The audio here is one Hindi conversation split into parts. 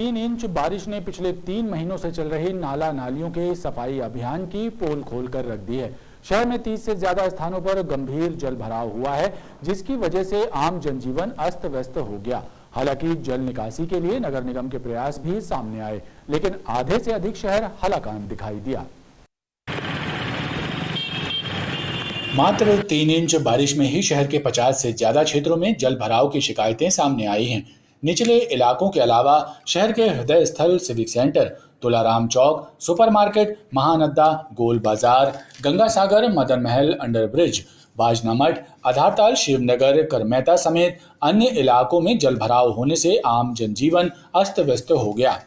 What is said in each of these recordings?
3 इंच बारिश ने पिछले 3 महीनों से चल रही नाला नालियों के सफाई अभियान की पोल खोलकर रख दी है। शहर में 30 से ज्यादा स्थानों पर गंभीर जल भराव हुआ है, जिसकी वजह से आम जनजीवन अस्त व्यस्त हो गया। हालांकि जल निकासी के लिए नगर निगम के प्रयास भी सामने आए, लेकिन आधे से अधिक शहर हलाकान दिखाई दिया। मात्र 3 इंच बारिश में ही शहर के 50 से ज्यादा क्षेत्रों में जल भराव की शिकायतें सामने आई हैं। निचले इलाकों के अलावा शहर के हृदय स्थल सिविक सेंटर, तुलाराम चौक, सुपरमार्केट, महानद्दा, गोल बाजार, गंगा सागर, मदन महल अंडरब्रिज, बाजना मठ, आधारताल, शिवनगर, करमेता समेत अन्य इलाकों में जल भराव होने से आम जनजीवन अस्त व्यस्त हो गया।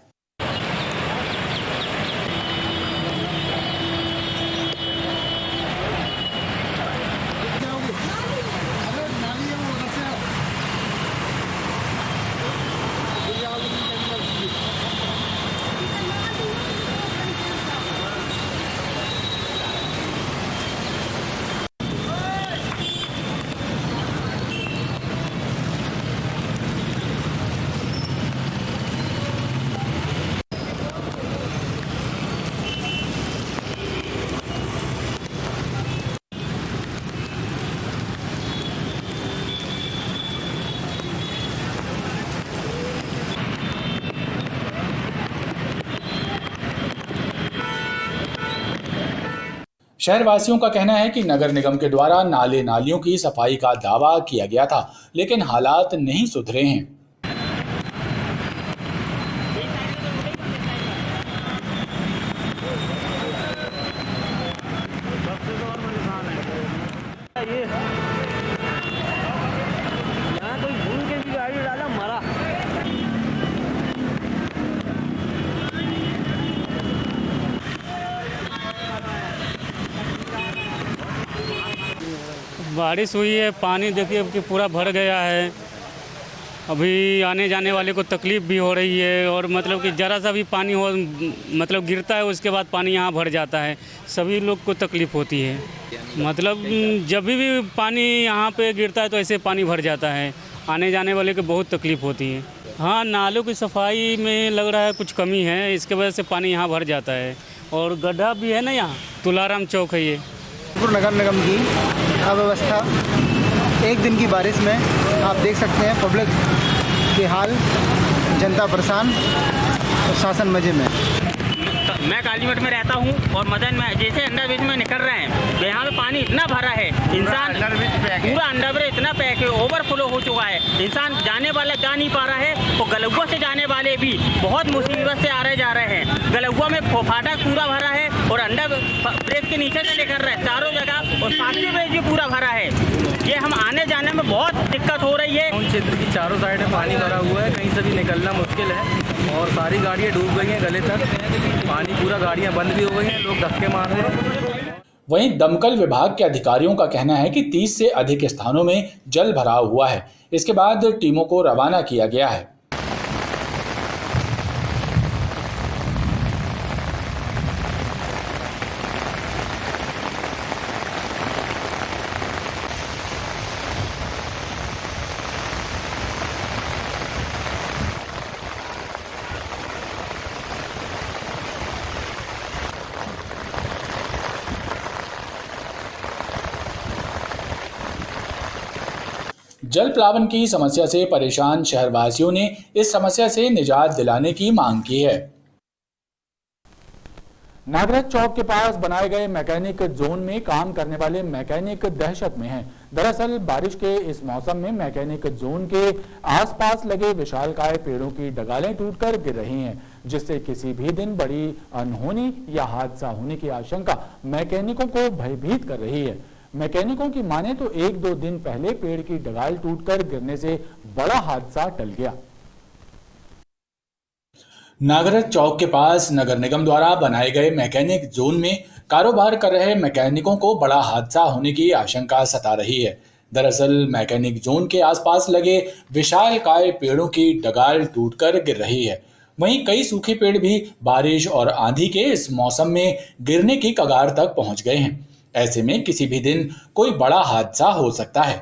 शहरवासियों का कहना है कि नगर निगम के द्वारा नाले नालियों की सफाई का दावा किया गया था, लेकिन हालात नहीं सुधरे हैं। बारिश हुई है, पानी देखिए कि पूरा भर गया है। अभी आने जाने वाले को तकलीफ़ भी हो रही है और मतलब कि ज़रा सा भी पानी हो मतलब गिरता है, उसके बाद पानी यहाँ भर जाता है। सभी लोग को तकलीफ़ होती है। मतलब जब भी पानी यहाँ पे गिरता है तो ऐसे पानी भर जाता है, आने जाने वाले को बहुत तकलीफ़ होती है। हाँ, नालों की सफाई में लग रहा है कुछ कमी है, इसके वजह से पानी यहाँ भर जाता है। और गड्ढा भी है ना, यहाँ तुलाराम चौक है ये। नगर निगम की अव्यवस्था, एक दिन की बारिश में आप देख सकते हैं पब्लिक के हाल, जनता परेशान और शासन मजे में। मैं कालीमठ में रहता हूँ और मदन में जैसे अंडरब्रिज में निकल रहे हैं, तो यहाँ पे पानी इतना भरा है, इंसान पूरा अंडरब्रिज इतना पैक है, ओवरफ्लो हो चुका है। इंसान जाने वाला जा नहीं पा रहा है, तो गलौआ से जाने वाले भी बहुत मुसीबत से आ रहे जा रहे हैं। गलौआ में फाटक पूरा भरा है और अंडर ब्रिज के नीचे से लेकर रहे चारों जगह, और साथी ब्रिज भी पूरा भरा है। ये हम आने जाने में बहुत दिक्कत हो रही है। उन क्षेत्र की चारों साइड में पानी भरा हुआ है, कहीं से भी निकलना मुश्किल है और सारी गाड़ियाँ डूब गई हैं गले तक। पानी पूरा, गाड़ियाँ बंद भी हो गई हैं, लोग धक्के मार रहे हैं। वहीं दमकल विभाग के अधिकारियों का कहना है कि 30 से अधिक स्थानों में जल भराव हुआ है। इसके बाद टीमों को रवाना किया गया है। जल प्लावन की समस्या से परेशान शहरवासियों ने इस समस्या से निजात दिलाने की मांग की है। नागराज चौक के पास बनाए गए मैकेनिक जोन में काम करने वाले मैकेनिक दहशत में हैं। दरअसल बारिश के इस मौसम में मैकेनिक जोन के आसपास लगे विशालकाय पेड़ों की डगालें टूटकर गिर रही हैं, जिससे किसी भी दिन बड़ी अनहोनी या हादसा होने की आशंका मैकेनिकों को भयभीत कर रही है। मैकेनिकों की माने तो 1-2 दिन पहले पेड़ की डगाल टूटकर गिरने से बड़ा हादसा टल गया। नागराज चौक के पास नगर निगम द्वारा बनाए गए मैकेनिक जोन में कारोबार कर रहे मैकेनिकों को बड़ा हादसा होने की आशंका सता रही है। दरअसल मैकेनिक जोन के आसपास लगे विशालकाय पेड़ों की डगाल टूटकर गिर रही है। वहीं कई सूखे पेड़ भी बारिश और आंधी के इस मौसम में गिरने की कगार तक पहुंच गए हैं। ऐसे में किसी भी दिन कोई बड़ा हादसा हो सकता है।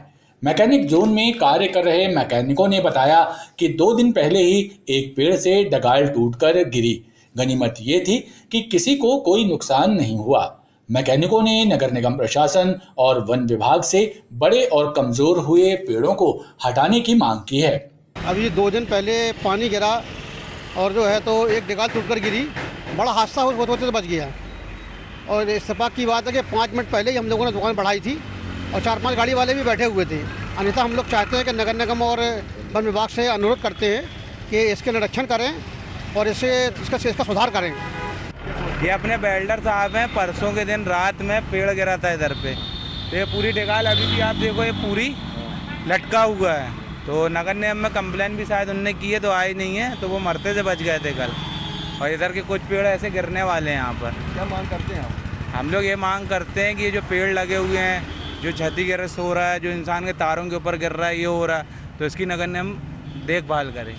मैकेनिक जोन में कार्य कर रहे मैकेनिकों ने बताया कि 2 दिन पहले ही एक पेड़ से डगाल टूटकर गिरी। गनीमत ये थी कि किसी को कोई नुकसान नहीं हुआ। मैकेनिकों ने नगर निगम प्रशासन और वन विभाग से बड़े और कमजोर हुए पेड़ों को हटाने की मांग की है। अभी 2 दिन पहले पानी गिरा और जो है तो एक डगाल टूटकर गिरी, बड़ा हादसा होते से बच गया। और इत्तेफाक की बात है कि 5 मिनट पहले ही हम लोगों ने दुकान बढ़ाई थी और 4-5 गाड़ी वाले भी बैठे हुए थे। अन्यथा हम लोग चाहते हैं कि नगर निगम और वन विभाग से अनुरोध करते हैं कि इसके निरीक्षण करें और इसका सुधार करें। ये अपने बेल्डर साहब हैं, परसों के दिन रात में पेड़ गिरा था इधर पे, तो ये पूरी डगाल अभी भी आप देखो ये पूरी लटका हुआ है। तो नगर निगम में कंप्लेन भी शायद उनने की है तो आई नहीं है, तो वो मरते से बच गए थे कल। और इधर के कुछ पेड़ ऐसे गिरने वाले हैं यहाँ पर। क्या मांग करते हैं हम लोग ये मांग करते हैं कि ये जो पेड़ लगे हुए हैं, जो क्षतिग्रस्त हो रहा है, जो इंसान के तारों के ऊपर गिर रहा है, ये हो रहा है, तो इसकी नगर निगम देखभाल करें।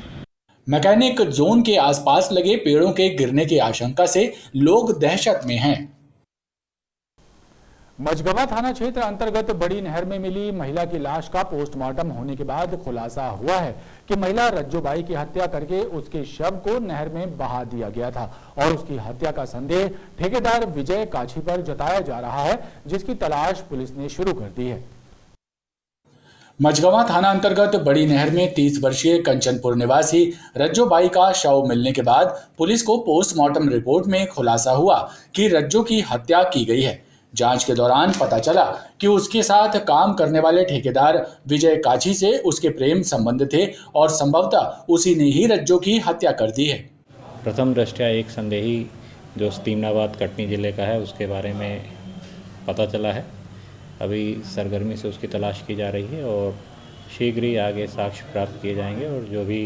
मैकेनिक जोन के आसपास लगे पेड़ों के गिरने की आशंका से लोग दहशत में हैं। मझगवा थाना क्षेत्र अंतर्गत बड़ी नहर में मिली महिला की लाश का पोस्टमार्टम होने के बाद खुलासा हुआ है कि महिला रज्जूबाई की हत्या करके उसके शव को नहर में बहा दिया गया था और उसकी हत्या का संदेह ठेकेदार विजय काछी पर जताया जा रहा है, जिसकी तलाश पुलिस ने शुरू कर दी है। मझगवा थाना अंतर्गत बड़ी नहर में 30 वर्षीय कंचनपुर निवासी रज्जूबाई का शव मिलने के बाद पुलिस को पोस्टमार्टम रिपोर्ट में खुलासा हुआ कि रज्जू की हत्या की गई है। जांच के दौरान पता चला कि उसके साथ काम करने वाले ठेकेदार विजय काछी से उसके प्रेम संबंध थे और संभवतः उसी ने ही रज्जू की हत्या कर दी है। प्रथम दृष्टया एक संदेही जो स्तीमनाबाद कटनी जिले का है उसके बारे में पता चला है। अभी सरगर्मी से उसकी तलाश की जा रही है और शीघ्र ही आगे साक्ष्य प्राप्त किए जाएंगे और जो भी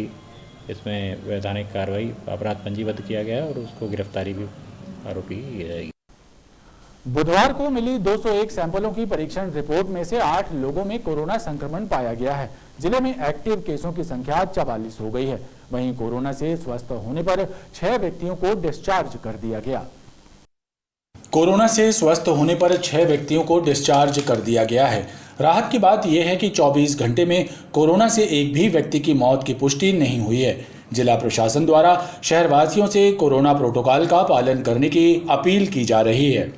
इसमें वैधानिक कार्रवाई अपराध पंजीबद्ध किया गया है और उसको गिरफ्तारी भी आरोपी की जाएगी। बुधवार को मिली 201 सैंपलों की परीक्षण रिपोर्ट में से 8 लोगों में कोरोना संक्रमण पाया गया है। जिले में एक्टिव केसों की संख्या 44 हो गई है। वहीं कोरोना से स्वस्थ होने पर 6 व्यक्तियों को डिस्चार्ज कर दिया गया। कोरोना से स्वस्थ होने पर 6 व्यक्तियों को डिस्चार्ज कर दिया गया है। राहत की बात यह है कि 24 घंटे में कोरोना से एक भी व्यक्ति की मौत की पुष्टि नहीं हुई है। जिला प्रशासन द्वारा शहरवासियों से कोरोना प्रोटोकॉल का पालन करने की अपील की जा रही है।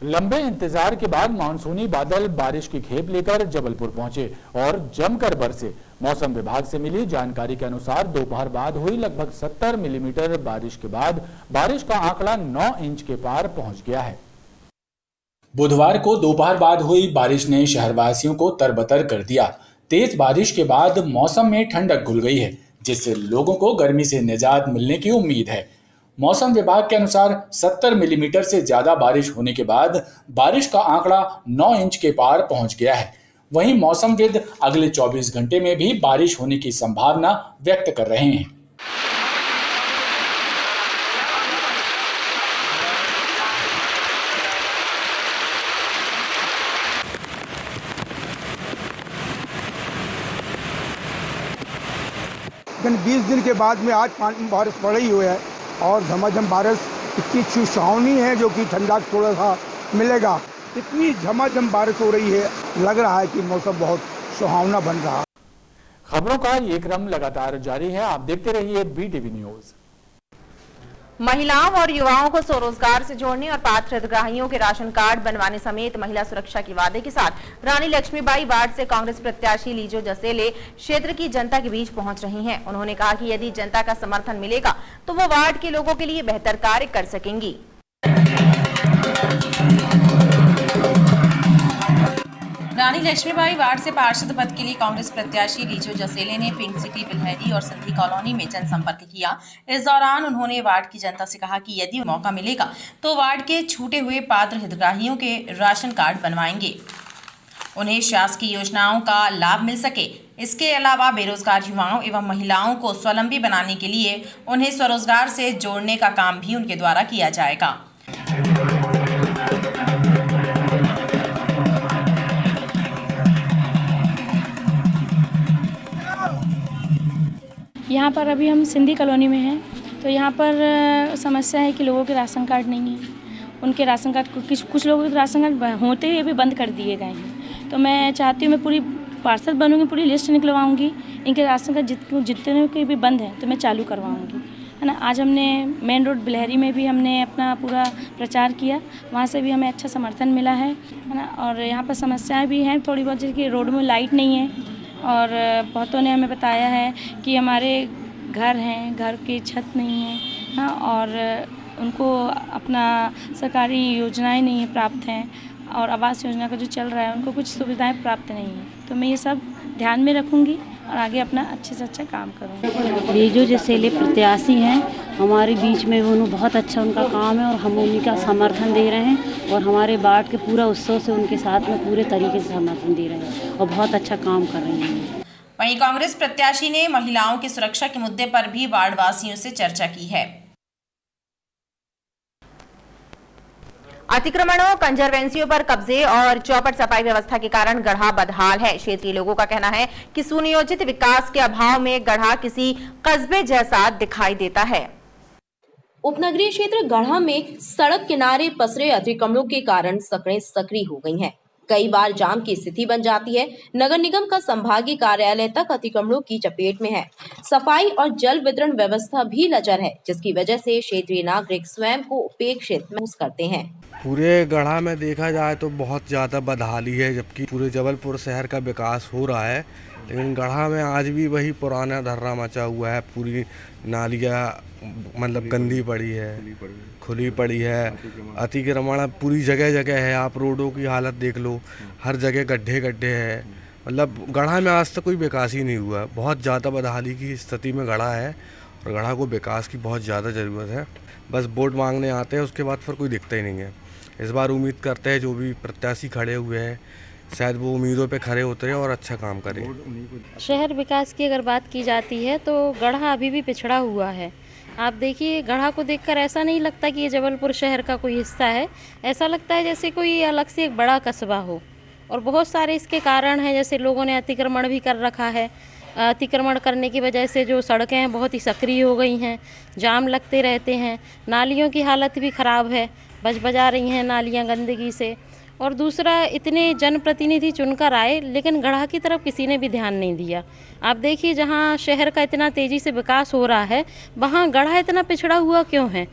लंबे इंतजार के बाद मानसूनी बादल बारिश की खेप लेकर जबलपुर पहुंचे और जमकर बरसे। मौसम विभाग से मिली जानकारी के अनुसार दोपहर बाद हुई लगभग 70 मिलीमीटर बारिश के बाद बारिश का आंकड़ा 9 इंच के पार पहुंच गया है। बुधवार को दोपहर बाद हुई बारिश ने शहरवासियों को तरबतर कर दिया। तेज बारिश के बाद मौसम में ठंडक घुल गई है, जिससे लोगों को गर्मी से निजात मिलने की उम्मीद है। मौसम विभाग के अनुसार 70 मिलीमीटर से ज्यादा बारिश होने के बाद बारिश का आंकड़ा 9 इंच के पार पहुंच गया है। वहीं मौसमविद अगले 24 घंटे में भी बारिश होने की संभावना व्यक्त कर रहे हैं। लेकिन 20 दिन के बाद में आज बारिश पड़ रही हुई है और झमाझम बारिश इतनी सुहावनी है जो कि ठंडा थोड़ा सा मिलेगा। इतनी झमाझम बारिश हो रही है, लग रहा है कि मौसम बहुत सुहावना बन रहा है। खबरों का ये क्रम लगातार जारी है, आप देखते रहिए BTV न्यूज। महिलाओं और युवाओं को स्वरोजगार से जोड़ने और पात्र हितग्राहियों के राशन कार्ड बनवाने समेत महिला सुरक्षा के वादे के साथ रानी लक्ष्मीबाई वार्ड से कांग्रेस प्रत्याशी लीजो जसेले क्षेत्र की जनता के बीच पहुंच रही हैं। उन्होंने कहा कि यदि जनता का समर्थन मिलेगा तो वो वार्ड के लोगों के लिए बेहतर कार्य कर सकेंगी। रानी लक्ष्मीबाई वार्ड से पार्षद पद के लिए कांग्रेस प्रत्याशी लीजो जसेले ने पिंक सिटी, बिल्हैरी और सिंधी कॉलोनी में जनसंपर्क किया। इस दौरान उन्होंने वार्ड की जनता से कहा कि यदि मौका मिलेगा तो वार्ड के छूटे हुए पात्र हितग्राहियों के राशन कार्ड बनवाएंगे, उन्हें शासकीय योजनाओं का लाभ मिल सके। इसके अलावा बेरोजगार युवाओं एवं महिलाओं को स्वावलंबी बनाने के लिए उन्हें स्वरोजगार से जोड़ने का काम भी उनके द्वारा किया जाएगा। यहाँ पर अभी हम सिंधी कॉलोनी में हैं, तो यहाँ पर समस्या है कि लोगों के राशन कार्ड नहीं है उनके राशन कार्ड कुछ लोगों के राशन कार्ड होते हुए भी बंद कर दिए गए हैं। तो मैं चाहती हूँ, मैं पूरी पार्षद बनूँगी, पूरी लिस्ट निकलवाऊँगी, इनके राशन कार्ड जितने के भी बंद हैं तो मैं चालू करवाऊँगी, है ना। आज हमने मेन रोड बिलहरी में भी हमने अपना पूरा प्रचार किया, वहाँ से भी हमें अच्छा समर्थन मिला है ना। और यहाँ पर समस्याएं भी हैं थोड़ी बहुत, जैसे कि रोड में लाइट नहीं है, और बहुतों ने हमें बताया है कि हमारे घर हैं, घर की छत नहीं है, हाँ, और उनको अपना सरकारी योजनाएं नहीं प्राप्त हैं, और आवास योजना का जो चल रहा है उनको कुछ सुविधाएं प्राप्त नहीं है। तो मैं ये सब ध्यान में रखूँगी और आगे अपना अच्छे से अच्छा काम करूँगी। लीजो जसेले प्रत्याशी हैं हमारे बीच में, उन्होंने बहुत अच्छा उनका काम है और हम उन्हीं का समर्थन दे रहे हैं, और हमारे वार्ड के पूरा उत्सव से उनके साथ में पूरे तरीके से समर्थन दे रहे हैं और बहुत अच्छा काम कर रही हैं। वहीं कांग्रेस प्रत्याशी ने महिलाओं की सुरक्षा के मुद्दे पर भी वार्ड वासियों से चर्चा की है। अतिक्रमणों, कंजरवेंसियों पर कब्जे और चौपट सफाई व्यवस्था के कारण गढ़ा बदहाल है। क्षेत्रीय लोगों का कहना है कि सुनियोजित विकास के अभाव में गढ़ा किसी कस्बे जैसा दिखाई देता है। उपनगरीय क्षेत्र गढ़ा में सड़क किनारे पसरे अतिक्रमणों के कारण सड़कें सक्रिय हो गई हैं। कई बार जाम की स्थिति बन जाती है। नगर निगम का संभागीय कार्यालय तक अतिक्रमणों की चपेट में है। सफाई और जल वितरण व्यवस्था भी लचर है, जिसकी वजह से क्षेत्रीय नागरिक स्वयं को उपेक्षित महसूस करते हैं। पूरे गढ़ा में देखा जाए तो बहुत ज़्यादा बदहाली है, जबकि पूरे जबलपुर शहर का विकास हो रहा है, लेकिन गढ़ा में आज भी वही पुराना धर्रा मचा हुआ है। पूरी नालियाँ मतलब गंदी पड़ी है, खुली पड़ी है, अतिक्रमण पूरी जगह जगह है। आप रोडों की हालत देख लो, हर जगह गड्ढे गड्ढे हैं। मतलब गढ़ा में आज तक कोई विकास ही नहीं हुआ। बहुत ज़्यादा बदहाली की स्थिति में गढ़ा है और गढ़ा को विकास की बहुत ज़्यादा ज़रूरत है। बस वोट मांगने आते हैं, उसके बाद फिर कोई दिखता ही नहीं है। इस बार उम्मीद करते हैं जो भी प्रत्याशी खड़े हुए हैं शायद वो उम्मीदों पे खरे उतरे और अच्छा काम करें। शहर विकास की अगर बात की जाती है तो गढ़ा अभी भी पिछड़ा हुआ है। आप देखिए, गढ़ा को देखकर ऐसा नहीं लगता कि ये जबलपुर शहर का कोई हिस्सा है, ऐसा लगता है जैसे कोई अलग से एक बड़ा कस्बा हो। और बहुत सारे इसके कारण हैं, जैसे लोगों ने अतिक्रमण भी कर रखा है। अतिक्रमण करने की वजह से जो सड़कें हैं बहुत ही सक्रिय हो गई हैं, जाम लगते रहते हैं। नालियों की हालत भी ख़राब है, बज बजा रही हैं नालियाँ गंदगी से। और दूसरा, इतने जनप्रतिनिधि चुनकर आए लेकिन गढ़ा की तरफ किसी ने भी ध्यान नहीं दिया। आप देखिए, जहाँ शहर का इतना तेज़ी से विकास हो रहा है वहाँ गढ़ा इतना पिछड़ा हुआ क्यों है।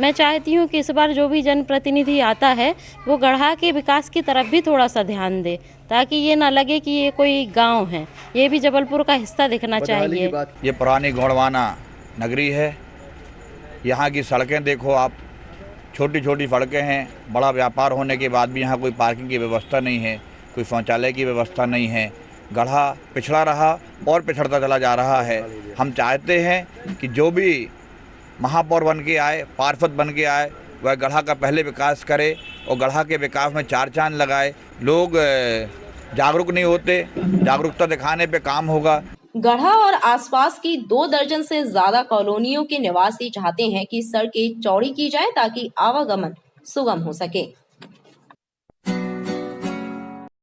मैं चाहती हूँ कि इस बार जो भी जनप्रतिनिधि आता है वो गढ़ा के विकास की तरफ भी थोड़ा सा ध्यान दे, ताकि ये ना लगे कि ये कोई गांव है, ये भी जबलपुर का हिस्सा दिखना चाहिए। ये पुरानी गौड़वाना नगरी है। यहाँ की सड़कें देखो आप, छोटी छोटी सड़कें हैं। बड़ा व्यापार होने के बाद भी यहाँ कोई पार्किंग की व्यवस्था नहीं है, कोई शौचालय की व्यवस्था नहीं है। गढ़ा पिछड़ा रहा और पिछड़ता चला जा रहा है। हम चाहते हैं कि जो भी महापौर बन के आए, पार्षद बन के आए, वह गढ़ा का पहले विकास करे और गढ़ा के विकास में चार चांद लगाए। लोग जागरूक नहीं होते, जागरूकता दिखाने पे काम होगा। गढ़ा और आसपास की 2 दर्जन से ज्यादा कॉलोनियों के निवासी चाहते हैं कि सड़कें चौड़ी की जाए ताकि आवागमन सुगम हो सके।